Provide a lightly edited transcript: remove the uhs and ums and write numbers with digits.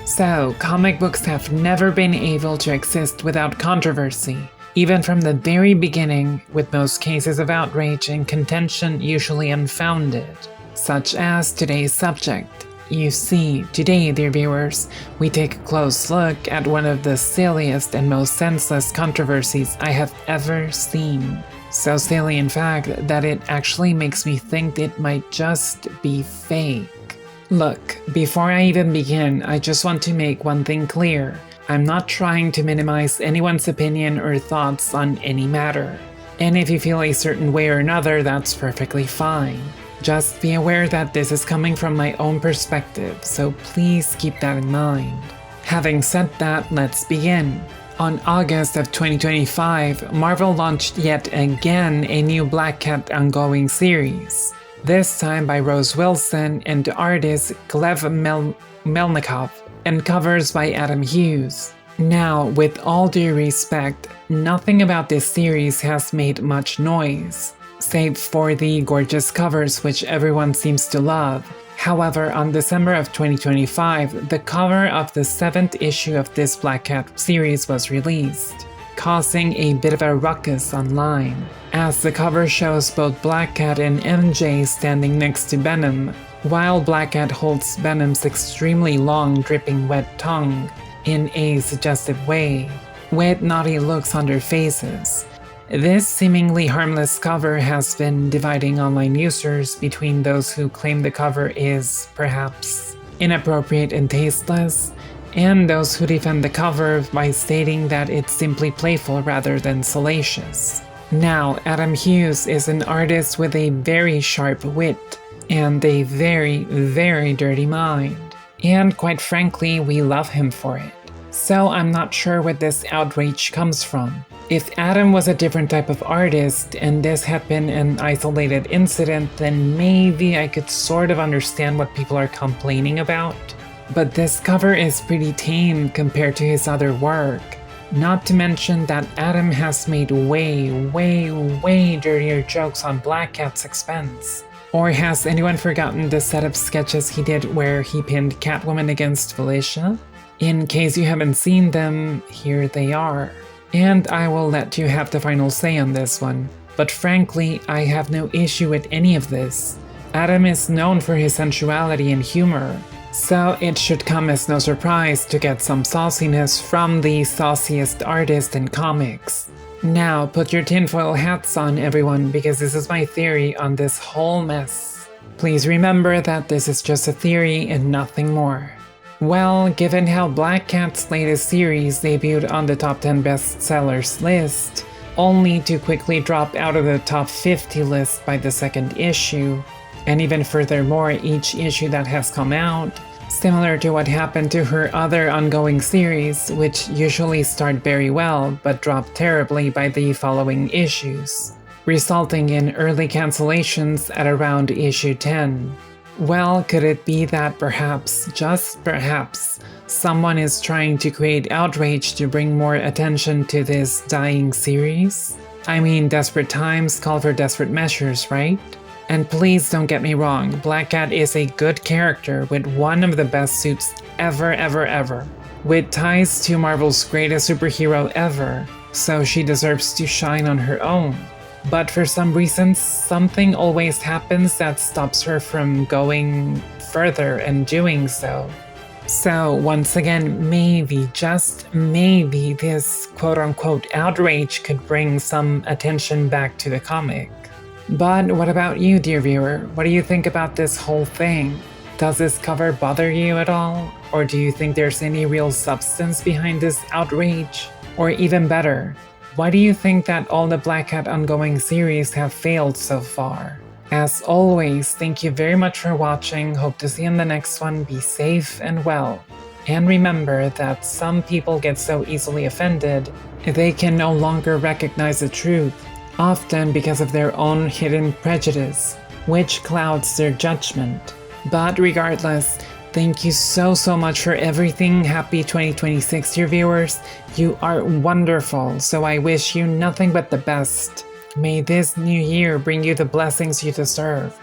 So, comic books have never been able to exist without controversy, even from the very beginning, with most cases of outrage and contention usually unfounded, such as today's subject. You see, today, dear viewers, we take a close look at one of the silliest and most senseless controversies I have ever seen. So silly, in fact, that it actually makes me think it might just be fake. Look, before I even begin, I just want to make one thing clear. I'm not trying to minimize anyone's opinion or thoughts on any matter. And if you feel a certain way or another, that's perfectly fine. Just be aware that this is coming from my own perspective, so please keep that in mind. Having said that, let's begin. On August of 2025, Marvel launched yet again a new Black Cat ongoing series. This time by Rose Wilson and artist Gleb Melnikov, and covers by Adam Hughes. Now, with all due respect, nothing about this series has made much noise, save for the gorgeous covers which everyone seems to love. However, on December of 2025, the cover of the 7th issue of this Black Cat series was released, causing a bit of a ruckus online, as the cover shows both Black Cat and MJ standing next to Venom, while Black Cat holds Venom's extremely long dripping wet tongue in a suggestive way, with naughty looks on their faces. This seemingly harmless cover has been dividing online users between those who claim the cover is, perhaps, inappropriate and tasteless, and those who defend the cover by stating that it's simply playful rather than salacious. Now, Adam Hughes is an artist with a very sharp wit, and a very, very dirty mind. And quite frankly, we love him for it. So I'm not sure where this outrage comes from. If Adam was a different type of artist and this had been an isolated incident, then maybe I could sort of understand what people are complaining about. But this cover is pretty tame compared to his other work. Not to mention that Adam has made way, way, way dirtier jokes on Black Cat's expense. Or has anyone forgotten the set of sketches he did where he pinned Catwoman against Felicia? In case you haven't seen them, here they are. And I will let you have the final say on this one. But frankly, I have no issue with any of this. Adam is known for his sensuality and humor, so it should come as no surprise to get some sauciness from the sauciest artist in comics. Now, put your tinfoil hats on, everyone, because this is my theory on this whole mess. Please remember that this is just a theory and nothing more. Well, given how Black Cat's latest series debuted on the top 10 bestsellers list, only to quickly drop out of the top 50 list by the second issue, and even furthermore each issue that has come out, similar to what happened to her other ongoing series, which usually start very well but drop terribly by the following issues, resulting in early cancellations at around issue 10. Well, could it be that perhaps, just perhaps, someone is trying to create outrage to bring more attention to this dying series? I mean, desperate times call for desperate measures, right? And please don't get me wrong, Black Cat is a good character with one of the best suits ever, with ties to Marvel's greatest superhero ever, so she deserves to shine on her own. But for some reason, something always happens that stops her from going further and doing so. So once again, maybe, just maybe, this quote-unquote outrage could bring some attention back to the comic. But what about you, dear viewer? What do you think about this whole thing? Does this cover bother you at all? Or do you think there's any real substance behind this outrage? Or even better, why do you think that all the Black Cat ongoing series have failed so far? As always, thank you very much for watching, hope to see you in the next one, be safe and well. And remember that some people get so easily offended, they can no longer recognize the truth, often because of their own hidden prejudice, which clouds their judgment. But regardless, thank you so much for everything. Happy 2026, dear viewers. You are wonderful, so I wish you nothing but the best. May this new year bring you the blessings you deserve.